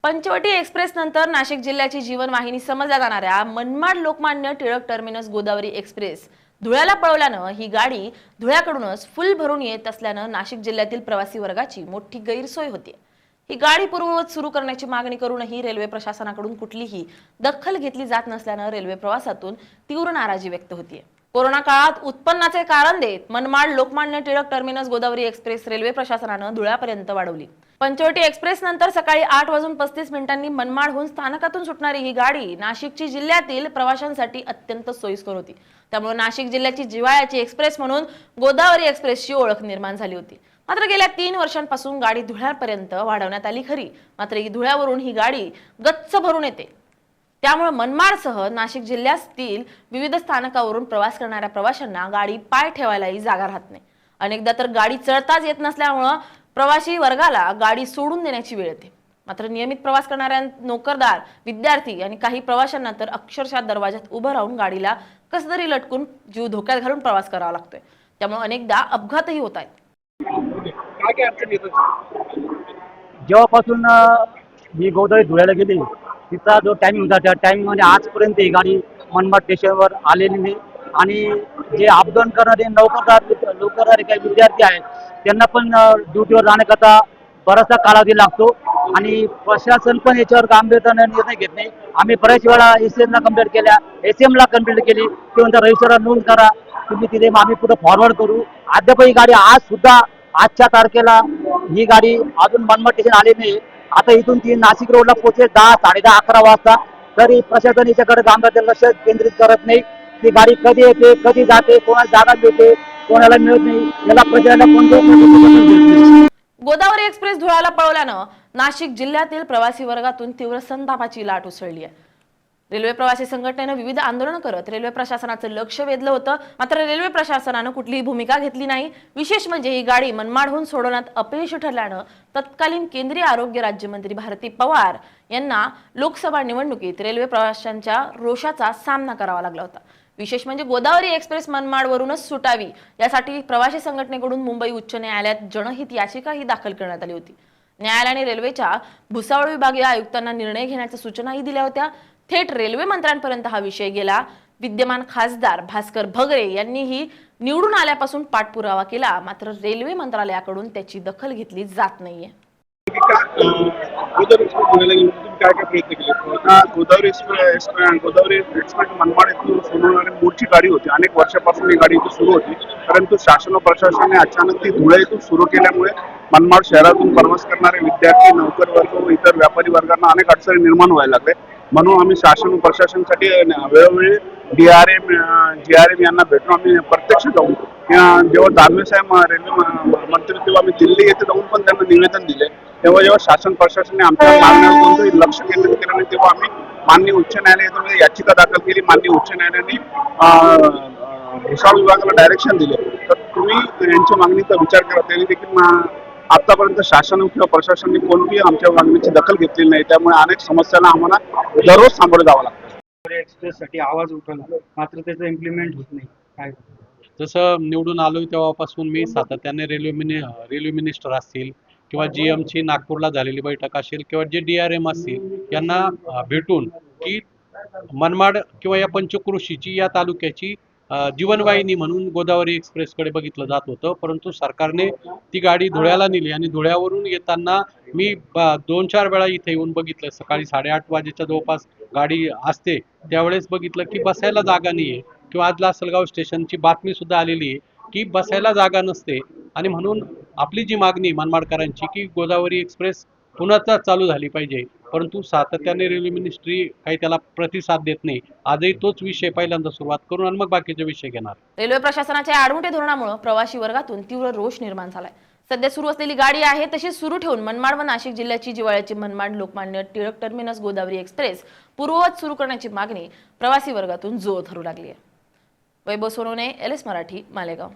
Panchavati express नंतर नाशिक जिल्ह्याची जीवनवाहिनी समजल्या जाणाऱ्या मनमाड लोकमान्य टिळक टर्मिनस गोदावरी एक्सप्रेस धुळ्याला पळवल्यानं ही गाडी धुळ्याकडूनच फुल भरून येत असल्यानं नाशिक जिल्ह्यातील प्रवासी वर्गाची मोठी गैरसोय होती। ही गाडी पूर्ववत सुरू करण्याची मागणी करूनही रेल्वे प्रशासनाकडून कुठलीही दखल घेतली जात नसल्यानं रेल्वे प्रवासातून तीव्र नाराजी व्यक्त होतीये। कोरोना काळात उत्पन्नाचे कारण देत Manmad Lokmanya Tilak terminus Godavari express railway प्रशासनानं धुळ्यापर्यंत वाढवली। पंचवटी एक्सप्रेस नंतर सकाळी 8:35 मनमाडहून स्थानकातून सुटणारी ही गाडी नाशिकची जिल्ह्यातील प्रवाशांसाठी अत्यंत सोयीस्कर होती। त्यामुळे नाशिक जिल्ह्याची जिव्हाळ्याची एक्सप्रेस म्हणून गोदावरी एक्सप्रेसची ओळख निर्माण झाली होती। मात्र गेल्या 3 वर्षांपासून गाडी धुळ्यापर्यंत वाढवण्यात आली खरी, मात्र धुळ्यावरून ही गाडी गच्च भरून येते। त्यामुळे मनमाडसह नाशिक जिल्ह्यातील विविध स्थानकावरून प्रवास करणाऱ्या प्रवाशांना गाडी पाय ठेवायलाही जागा राहत नाही। अनेकदा तर गाडी चढताच येत नसल्यामुळे प्रवासी वर्गाला गाडी सोडून देण्याची वेळ येते। मात्र नियमित प्रवास करणाऱ्या नोकरदार, विद्यार्थी आणि काही प्रवाशांना तर अक्षरशः दरवाजात उभं राहून गाडीला कसतरी लटकून जीव धोक्यात घालून प्रवास करावा लागतोय। त्यामुळे अनेकदा अपघातही होत आहेत। जेव्हापासून ही गोदावरी धुळ्याला गेली तिचा जो टायमिंग होता त्या टायमिंग मध्ये आजपर्यंत ही गाडी मनमाड स्टेशनवर आलेली नाही। आणि जे अपडाऊन करणारे नोकरदार काही विद्यार्थी आहेत त्यांना पण ड्युटीवर जाण्याकरता बराचसा कालावधी लागतो आणि प्रशासन पण याच्यावर गांभीर्याने निर्णय घेत नाही। आम्ही बऱ्याच वेळा एसीएमला कंप्लेंट केल्या, एसीएमला कंप्लेंट केली, ते म्हणतात रजिस्टरला नोंद करा, तुम्ही तिथे आम्ही पुढे फॉरवर्ड करू। अद्याप ही गाडी आज सुद्धा आजच्या तारखेला ही गाडी अजून मनमाड स्टेशन आली नाही। आता इथून ती नाशिक रोडला पोहोचेल 10, 10:30, 11 वाजता, तरी प्रशासन याच्याकडे गांभीर्याने लक्ष केंद्रित करत नाही। ती गाडी कधी येते, कधी जाते, कोणाला जागा मिळते, कोणाला मिळत नाही, याला प्रशासनाला कोणत्याही गोदावरी एक्सप्रेस धुळ्याला पळवल्यानं नाशिक जिल्ह्यातील प्रवासी वर्गातून तीव्र संतापाची लाट उसळली आहे। रेल्वे प्रवासी संघटनेनं विविध आंदोलन करत रेल्वे प्रशासनाचं लक्ष वेधलं होतं, मात्र रेल्वे प्रशासनानं कुठलीही भूमिका घेतली नाही। विशेष म्हणजे ही गाडी मनमाडहून सोडवण्यात अपयशी ठरल्यानं तत्कालीन केंद्रीय आरोग्य राज्यमंत्री भारती पवार यांना लोकसभा निवडणुकीत रेल्वे प्रवाशांच्या रोषाचा सामना करावा लागला होता। विशेष म्हणजे गोदावरी एक्सप्रेस मनमाडवरूनच सुटावी यासाठी प्रवासी संघटनेकडून मुंबई उच्च न्यायालयात जनहित याचिकाही दाखल करण्यात आली होती। न्यायालयाने रेल्वेच्या भुसावळ विभागीय आयुक्तांना निर्णय घेण्याच्या सूचनाही दिल्या होत्या। थेट रेल्वे मंत्र्यांपर्यंत हा विषय गेला। विद्यमान खासदार भास्कर भगरे यांनीही निवडून आल्यापासून पाठपुरावा केला, मात्र रेल्वे मंत्रालयाकडून त्याची दखल घेतली जात नाहीये। गोदावरी एक्सप्रेस मनमाड येथून सोडवणारी मूळची गाडी होती। अनेक वर्षापासून ही गाडी इथे सुरू होती, परंतु शासन व प्रशासनाने अचानक ती धुळे येथून सुरू केल्यामुळे मनमाड शहरातून प्रवास करणारे विद्यार्थी, नोकर वर्ग व इतर व्यापारी वर्गांना अनेक अडचणी निर्माण व्हायला लागले। म्हणून आम्ही शासन व प्रशासनासाठी वेळोवेळी DRM यांना भेटून आम्ही प्रत्यक्ष जाऊन जेव्हा दानवे साहेब रेल्वे मंत्री तेव्हा आम्ही दिल्ली येथे जाऊन पण त्यांना निवेदन दिले। तेव्हा जेव्हा शासन प्रशासनाने आमच्या मागण्यावर कोणतंही लक्ष केंद्रित केलं नाही, तेव्हा आम्ही माननीय उच्च न्यायालयामध्ये याचिका दाखल केली। माननीय उच्च न्यायालयाने भुसावळ विभागाला डायरेक्शन दिले तर तुम्ही यांच्या मागणीचा विचार करा। त्यांनी देखील आतापर्यंत शासन किंवा प्रशासनाने कोणतीही आमच्या मागणीची दखल घेतलेली नाही। त्यामुळे अनेक समस्यांना आम्हाला दररोज सामोरे जावं लागतं। एक्सप्रेस साठी आवाज उठवला, मात्र त्याचं इम्प्लिमेंट होत नाही। काय जसं निवडून आलो तेव्हापासून मी सातत्याने रेल्वे मिनिस्टर असतील किंवा GM ची नागपूरला झालेली बैठक असेल किंवा जे DRM असतील यांना भेटून की मनमाड किंवा या पंचक्रोशीची या तालुक्याची जीवनवाहिनी म्हणून गोदावरी एक्सप्रेसकडे बघितलं जात होतं, परंतु सरकारने ती गाडी धुळ्याला नेली आणि धुळ्यावरून येताना मी 2-4 वेळा इथे येऊन बघितलं। सकाळी 8:30 वाजेच्या जवळपास गाडी असते त्यावेळेस बघितलं की बसायला जागा नाहीये, किंवा आज लासलगाव स्टेशनची बातमी सुद्धा आलेली आहे की बसायला जागा नसते। आणि म्हणून आपली जी मागणी मनमाडकरांची की गोदावरी एक्सप्रेस पुन्हा चालू झाली पाहिजे, परंतु सातत्याने रेल्वे मिनिस्ट्री काही त्याला प्रतिसाद देत नाही। आजही तोच विषय पहिल्यांदा सुरुवात करून आणि मग बाकीचे विषय घेणार। रेल्वे प्रशासनाच्या आडमुठे धोरणामुळे प्रवासी वर्गातून तीव्र रोष निर्माण झालाय। सध्या सुरू असलेली गाडी आहे तशी सुरू ठेवून मनमाड व नाशिक जिल्ह्याची जिव्हाळ्याची मनमाड लोकमान्य टिळक टर्मिनस गोदावरी एक्सप्रेस पूर्ववत सुरू करण्याची मागणी प्रवासी वर्गातून जोर धरू लागली आहे। वैभव सोनवणे, LS मराठी, मालेगाव।